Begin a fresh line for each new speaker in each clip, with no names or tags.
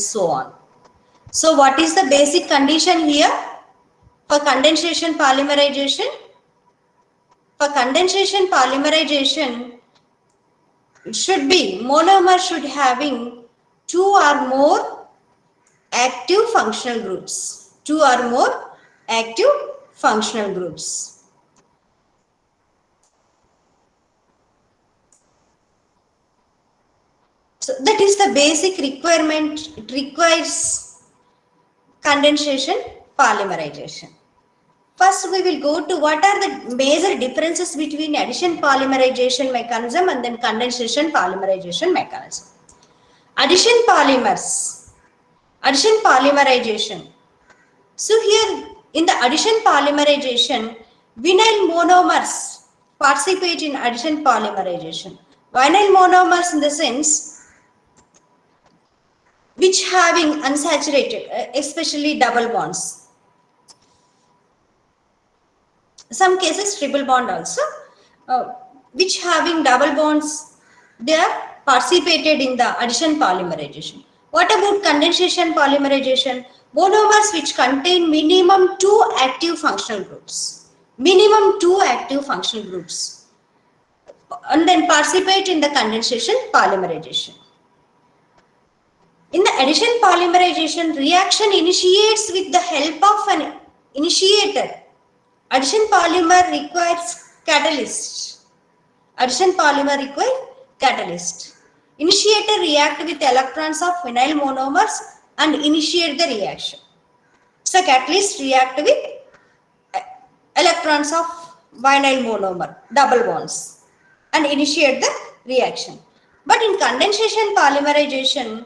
so on. So what is the basic condition here for condensation polymerization? For condensation polymerization, it should be monomer should having two or more active functional groups. Two or more active functional groups. So that is the basic requirement. It requires condensation polymerization. First, we will go to what are the major differences between addition polymerization mechanism and then condensation polymerization mechanism. Addition polymers, addition polymerization. So here in the addition polymerization, vinyl monomers participate in addition polymerization. Vinyl monomers in the sense which having unsaturated, especially double bonds. Some cases triple bond also, which having double bonds, they are participated in the addition polymerization. What about condensation polymerization? Monomers which contain minimum two active functional groups. Minimum two active functional groups. And then participate in the condensation polymerization. In the addition polymerization, reaction initiates with the help of an initiator. Addition polymer requires catalyst. Addition polymer requires catalyst. Initiator react with electrons of vinyl monomers and initiate the reaction. So catalyst react with electrons of vinyl monomer, double bonds, and initiate the reaction. But in condensation polymerization,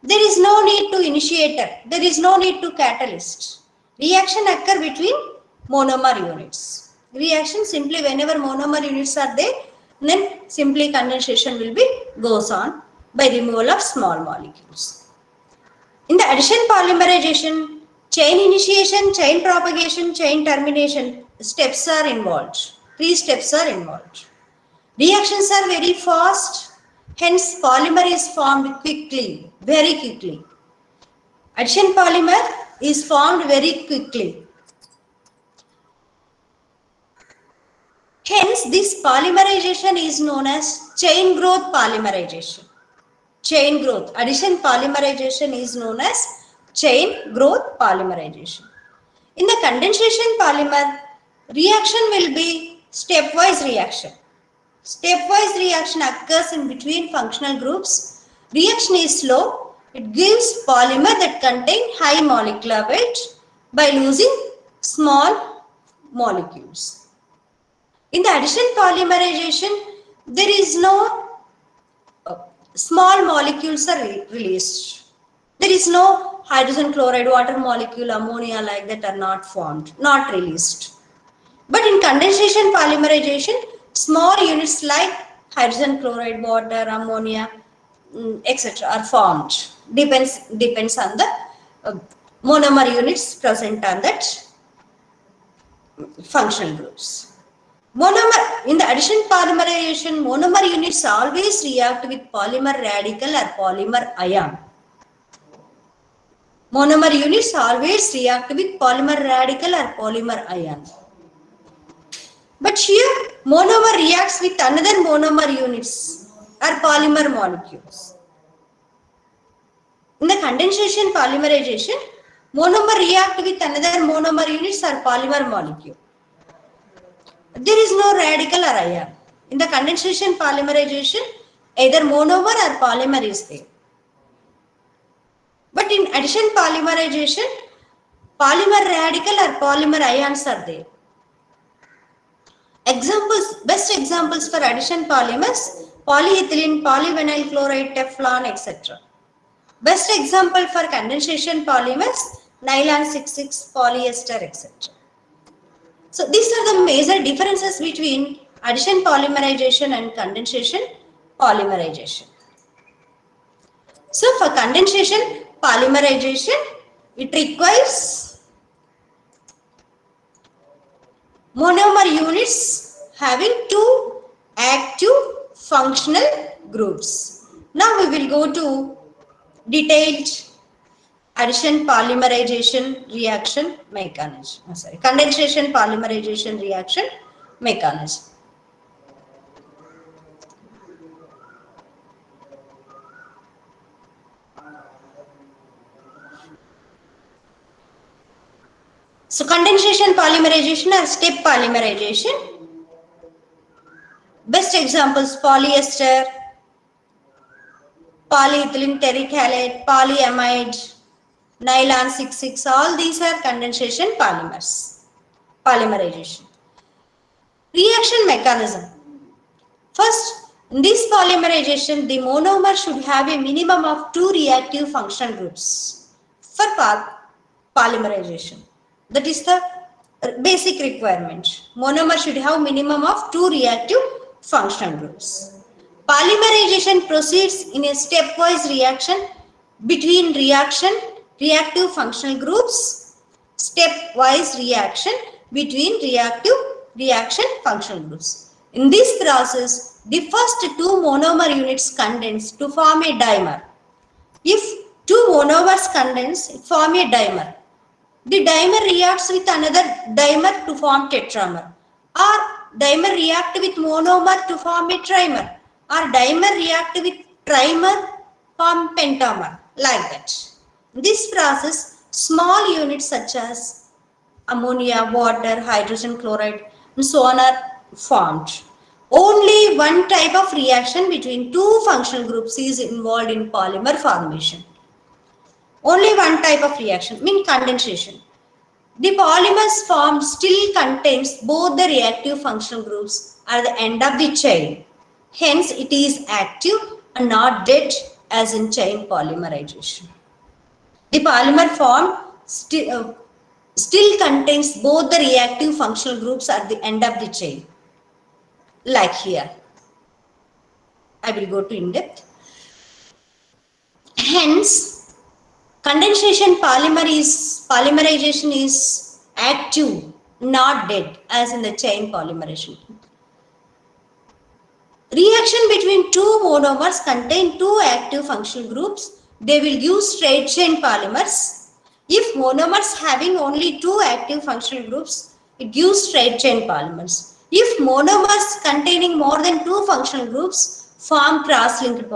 there is no need to initiator. There is no need to catalyst. Reaction occur between monomer units. Reaction simply whenever monomer units are there, then simply condensation will be goes on by removal of small molecules. In the addition polymerization, chain initiation, chain propagation, chain termination steps are involved. 3 steps are involved. Reactions are very fast. Hence, polymer is formed quickly, very quickly. Addition polymer is formed very quickly. Hence, this polymerization is known as chain growth polymerization. Chain growth. Addition polymerization is known as chain growth polymerization. In the condensation polymer, reaction will be stepwise reaction. Stepwise reaction occurs in between functional groups. Reaction is slow. It gives polymer that contain high molecular weight by losing small molecules. In the addition polymerization, there is no small molecules are released. There is no hydrogen chloride, water molecule, ammonia like that are not formed, not released. But in condensation polymerization, small units like hydrogen chloride, water, ammonia, etc. are formed. Depends on the monomer units present on that functional groups. Monomer, in the addition polymerization, monomer units always react with polymer radical or polymer ion. Monomer units always react with polymer radical or polymer ion. But here, monomer reacts with another monomer units or polymer molecules. In the condensation polymerization, monomer react with another monomer units or polymer molecule. There is no radical or ion. In the condensation polymerization, either monomer or polymer is there. But in addition polymerization, polymer radical or polymer ions are there. Examples, best examples for addition polymers, polyethylene, polyvinyl chloride, Teflon, etc. Best example for condensation polymers, nylon 66, polyester, etc. So these are the major differences between addition polymerization and condensation polymerization. So for condensation polymerization, it requires monomer units having two active functional groups. Now we will go to detailed addition polymerization reaction mechanism. Condensation polymerization reaction mechanism. So condensation polymerization or step polymerization. Best examples: polyester, polyethylene terephthalate, polyamide, nylon 66. All these are condensation polymers. Polymerization. Reaction mechanism. First, in this polymerization, the monomer should have a minimum of 2 reactive functional groups for polymerization. That is the basic requirement. Monomer should have minimum of 2 reactive functional groups. Polymerization proceeds in a stepwise reaction between reactive functional groups. Stepwise reaction between reaction functional groups. In this process, the first 2 monomer units condense to form a dimer. If 2 monomers condense, form a dimer. The dimer reacts with another dimer to form tetramer, or dimer react with monomer to form a trimer, or dimer react with trimer form pentamer, like that. In this process, small units such as ammonia, water, hydrogen chloride, and so on are formed. Only one type of reaction between 2 functional groups is involved in polymer formation. Only one type of reaction, means condensation. The polymers formed still contains both the reactive functional groups at the end of the chain. Hence, it is active and not dead as in chain polymerization. The polymer formed still contains both the reactive functional groups at the end of the chain. Like here. I will go to in-depth. Hence, condensation polymerization is active, not dead, as in the chain polymerization. Reaction between 2 monomers contain 2 active functional groups. They will give straight chain polymers. If monomers having only 2 active functional groups, it gives straight chain polymers. If monomers containing more than 2 functional groups, form cross-linked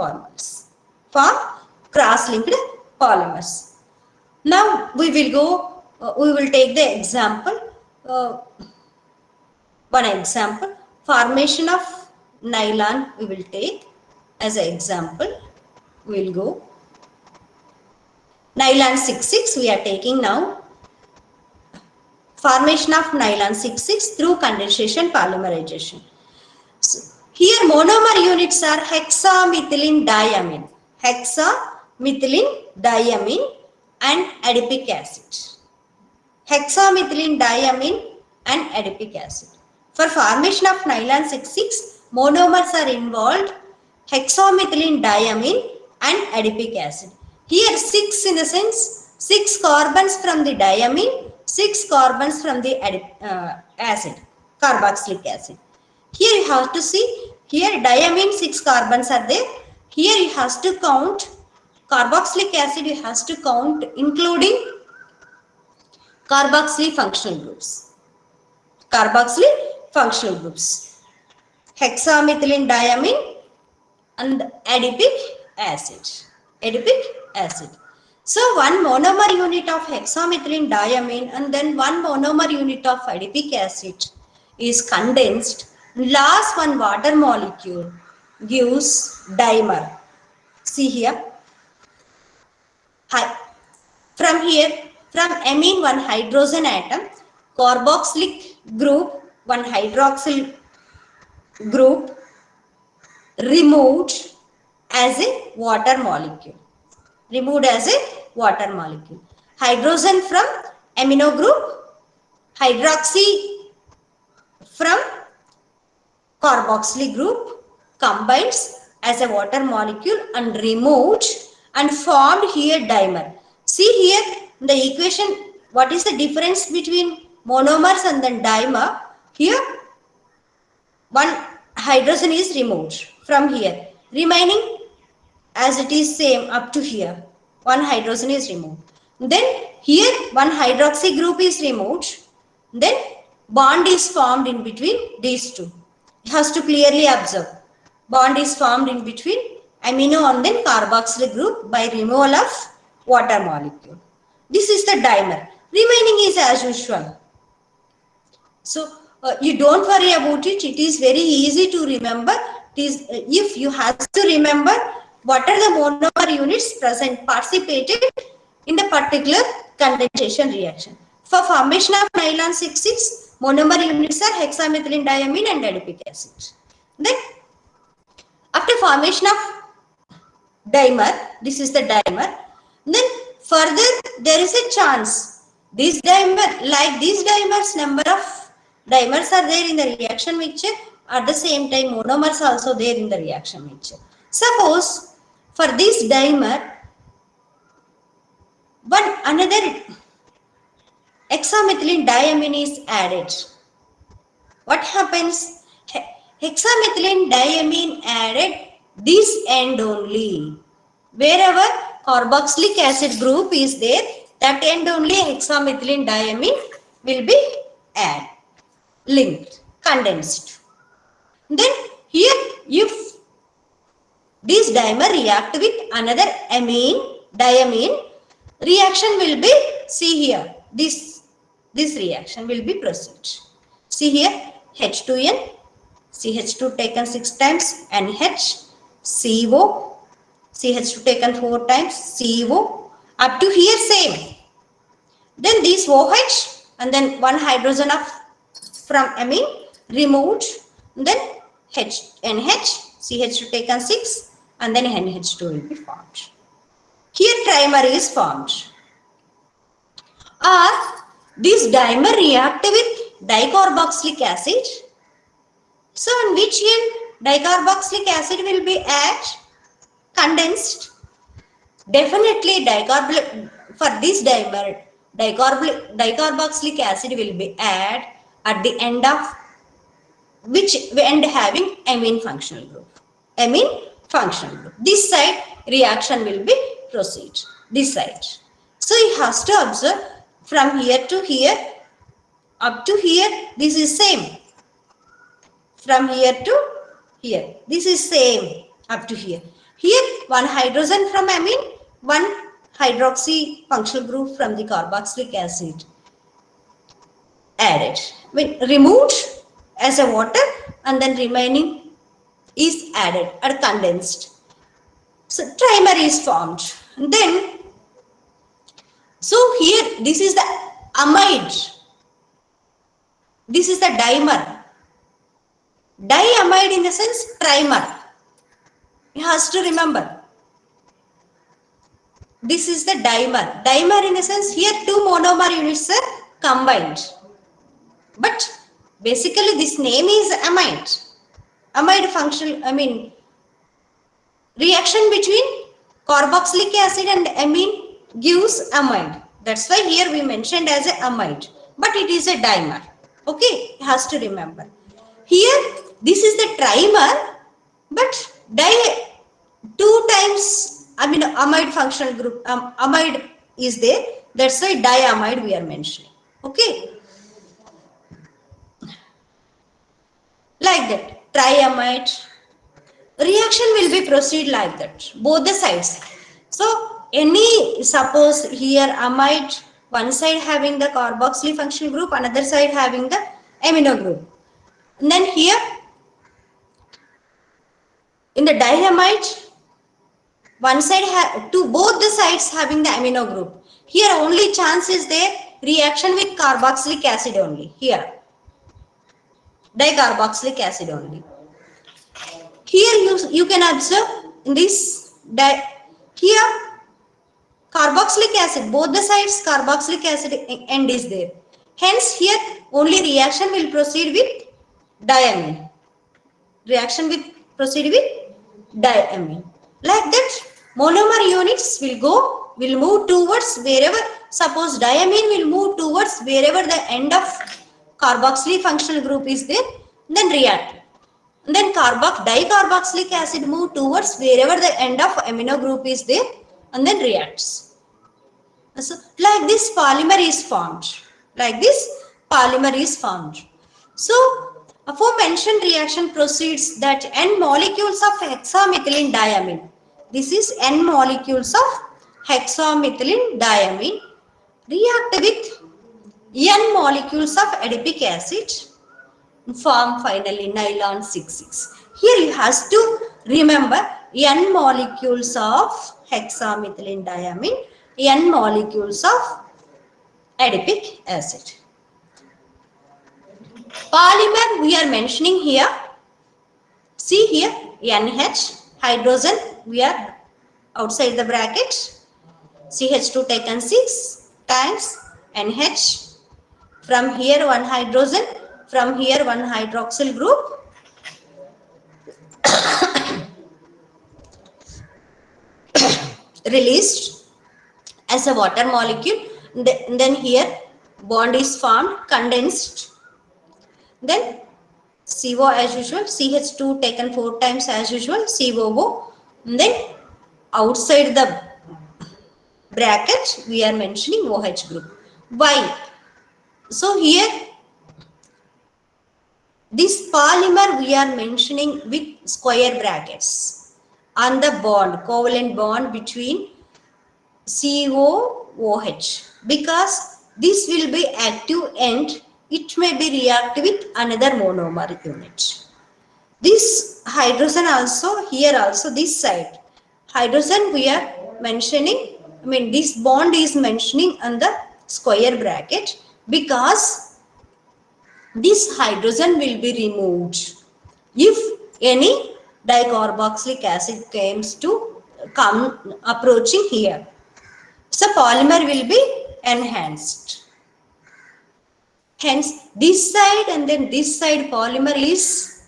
polymers. Now we will take the example. One example, formation of nylon we will take as an example. We will go. Nylon 66 we are taking now. Formation of nylon 66 through condensation polymerization. So, here monomer units are hexamethylene diamine. Hexamethylene diamine and adipic acid. Hexamethylene diamine and adipic acid. For formation of nylon 66, monomers are involved, hexamethylene diamine and adipic acid. Here 6 in the sense 6 carbons from the diamine, 6 carbons from the acid, carboxylic acid. Here you have to see, here diamine 6 carbons are there. Here you have to count carboxylic acid, you have to count including carboxyl functional groups. Carboxyl functional groups. Hexamethylene diamine and adipic acid. Adipic acid. So one monomer unit of hexamethylene diamine and then one monomer unit of adipic acid is condensed. Last one water molecule gives dimer. See here. From here, from amine one hydrogen atom, carboxylic group one hydroxyl group removed as a water molecule. Removed as a water molecule. Hydrogen from amino group, hydroxy from carboxylic group combines as a water molecule and removed and formed here dimer. See here in the equation, what is the difference between monomers and then dimer? Here one hydrogen is removed from here, remaining as it is same up to here. one hydrogen is removed. Then here one hydroxy group is removed. Then bond is formed in between these two. It has to clearly observe. Bond is formed in between amino and then carboxyl group by removal of water molecule. This is the dimer. Remaining is as usual. So you don't worry about it. It is very easy to remember. It is, if you have to remember what are the monomer units present, participated in the particular condensation reaction. For formation of nylon 6,6, monomer units are hexamethylene diamine and adipic acid. Then after formation of dimer, this is the dimer. Then further there is a chance this dimer, like these dimers, number of dimers are there in the reaction mixture. At the same time monomers also there in the reaction mixture. Suppose for this dimer one another hexamethylene diamine is added. What happens? Hexamethylene diamine added this end only. Wherever carboxylic acid group is there, that end only hexamethylene diamine will be added, linked, condensed. Then here if this dimer react with another amine, diamine, reaction will be, see here, this reaction will be proceed. See here, H2N, CH2 taken 6 times, NH, CO, CH2 taken 4 times, CO, up to here same. Then this OH and then one hydrogen of from amine removed, then NH, CH2 taken 6 and then NH2 will be formed. Here trimer is formed. Or this dimer react with dicarboxylic acid. So on which end dicarboxylic acid will be added? Condensed. Definitely for this dimer dicarboxylic acid will be added at the end of which end having amine functional group. Amine functional group. This side reaction will be proceed. This side. So you has to observe from here to here, up to here, this is same. From here to here, this is same up to here. Here one hydrogen from amine, one hydroxy functional group from the carboxylic acid added. When removed as a water and then remaining is added or condensed. So trimer is formed. Then, so here this is the amide. This is the dimer. Diamide in the sense trimer. You have to remember. This is the dimer. Dimer in the sense here two monomer units are combined. But basically this name is amide. Amide functional, reaction between carboxylic acid and amine gives amide. That's why here we mentioned as a amide. But it is a dimer. Okay, it has to remember. Here this is the trimer, but two times amide functional group, amide is there. That's why diamide we are mentioning. Okay. Like that, triamide. Reaction will be proceed like that, both the sides. So suppose here amide, one side having the carboxyl functional group, another side having the amino group. And then here in the diamide, one side both the sides having the amino group. Here only chance is there, reaction with carboxylic acid only. Here dicarboxylic acid only. Here you can observe in this here carboxylic acid, both the sides carboxylic acid end is there. Hence here only reaction will proceed with diamine. Reaction will proceed with diamine. Like that monomer units will move towards wherever, suppose diamine will move towards wherever the end of carboxyl functional group is there, then react. Then dicarboxylic acid move towards wherever the end of amino group is there, and then reacts. So like this polymer is formed. Like this polymer is formed. So aforementioned reaction proceeds that N molecules of hexamethylene diamine. This is N molecules of hexamethylene diamine react with N molecules of adipic acid, form finally nylon 6,6. Here you have to remember N molecules of hexamethylene diamine, N molecules of adipic acid. Polymer we are mentioning here. See here NH, hydrogen we are outside the bracket. CH2 taken 6 times NH. From here one hydrogen, from here one hydroxyl group. Released as a water molecule. Then here bond is formed, condensed. Then CO as usual, CH2 taken 4 times as usual, COO. Then outside the bracket we are mentioning OH group. Why? So here this polymer we are mentioning with square brackets on the bond, covalent bond between COOH, because this will be active and it may be reactive with another monomer unit. This hydrogen also, here also this side, hydrogen we are mentioning, this bond is mentioning on the square bracket because this hydrogen will be removed if any dicarboxylic acid come approaching here. So polymer will be enhanced. Hence this side and then this side polymer is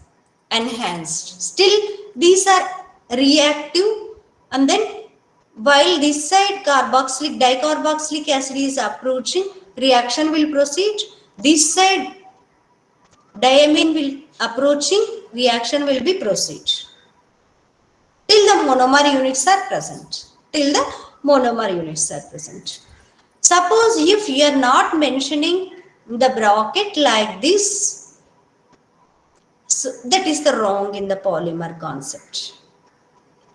enhanced. Still these are reactive, and then while this side dicarboxylic acid is approaching, reaction will proceed. This side diamine will approaching, reaction will be proceed. Till the monomer units are present. Till the monomer units are present. Suppose if you are not mentioning the bracket like this, so that is the wrong in the polymer concept.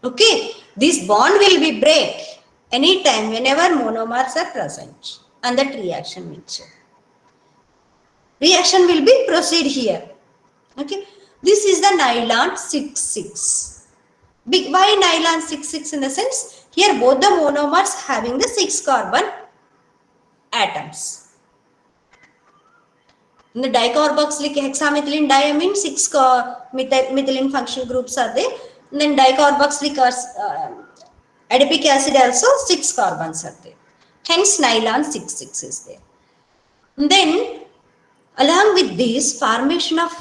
Okay, this bond will be break anytime whenever monomers are present and that reaction mixture. Reaction will be proceed here. Okay, this is the nylon 6,6. Why nylon 6,6 in the sense? Here both the monomers having the 6 carbon atoms. In the dicarboxylic hexamethylene diamine, 6 methylene functional groups are there. And then dicarboxylic adipic acid also 6 carbons are there. Hence nylon 6,6 is there. And then along with this formation of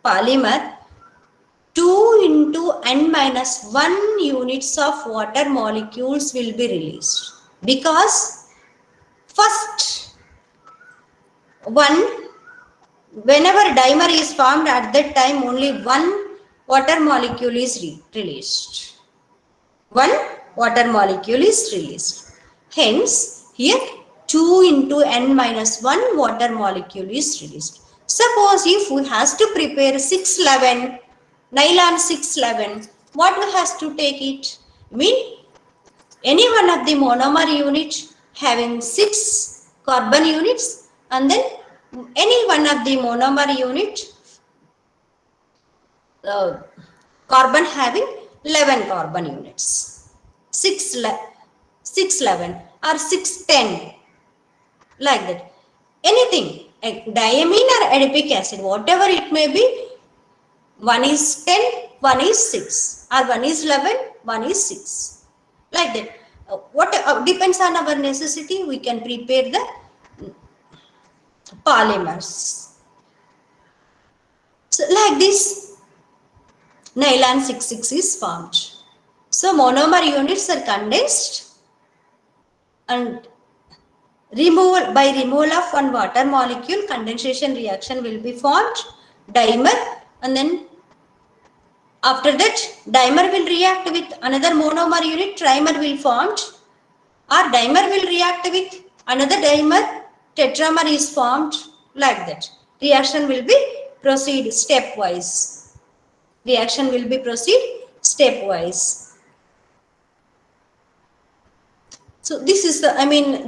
polymer, 2 into n-1 units of water molecules will be released, because first one, whenever dimer is formed, at that time only one water molecule is released. One water molecule is released. Hence here 2 into n-1 water molecule is released. Suppose if we has to prepare 6,11, nylon 6,11, what we has to take it? Any one of the monomer unit having 6 carbon units, and then any one of the monomer unit carbon having 11 carbon units. 6,11 or 6,10, like that. Anything, diamine or adipic acid, whatever it may be, one is 10, one is 6, or one is 11, one is 6, like that. What depends on our necessity, we can prepare the polymers. So like this, nylon 6,6 is formed. So monomer units are condensed, and by removal of one water molecule, condensation reaction will be formed, dimer, and then after that dimer will react with another monomer unit, trimer will formed, Our dimer will react with another dimer, tetramer is formed, like that. Reaction will be proceed stepwise. Reaction will be proceed stepwise. So this is the,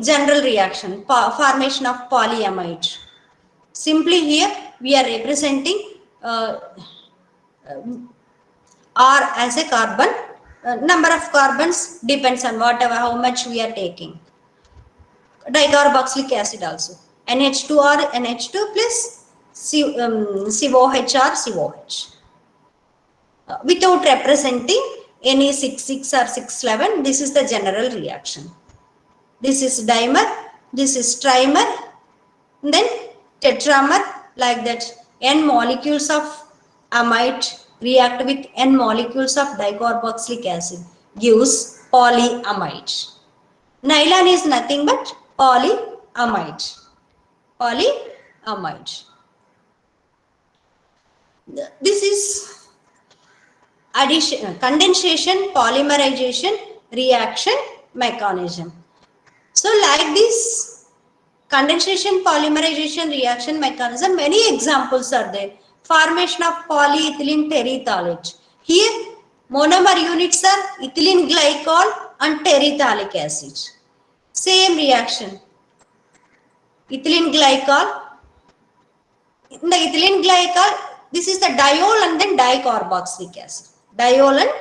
general reaction, formation of polyamide. Simply here we are representing R as a carbon. Number of carbons depends on whatever, how much we are taking. Dicarboxylic acid also. NH2 or NH2 plus COH or COH. Without representing any 6,6 or 6,11, this is the general reaction. This is dimer, this is trimer, then tetramer, like that. N molecules of amide react with N molecules of dicarboxylic acid, gives polyamide. Nylon is nothing but polyamide. Polyamide. This is addition, condensation, polymerization, reaction mechanism. So like this condensation, polymerization, reaction mechanism, many examples are there. Formation of polyethylene terephthalate. Here monomer units are ethylene glycol and terephthalic acid. Same reaction. Ethylene glycol. In the ethylene glycol, this is the diol and then dicarboxylic acid. Diol and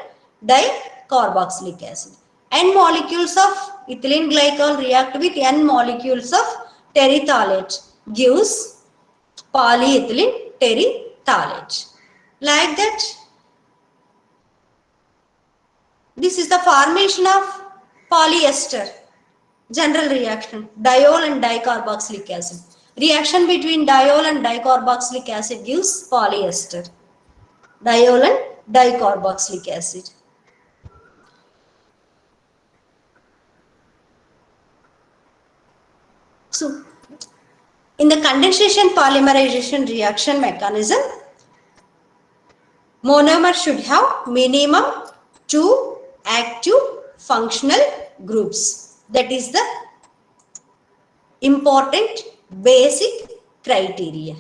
dicarboxylic acid. N molecules of ethylene glycol react with N molecules of terephthalate, gives polyethylene terephthalate. Like that. This is the formation of polyester. General reaction, diol and dicarboxylic acid. Reaction between diol and dicarboxylic acid gives polyester. Diol and dicarboxylic acid. So, in the condensation polymerization reaction mechanism, monomer should have minimum 2 active functional groups. That is the important basic criteria.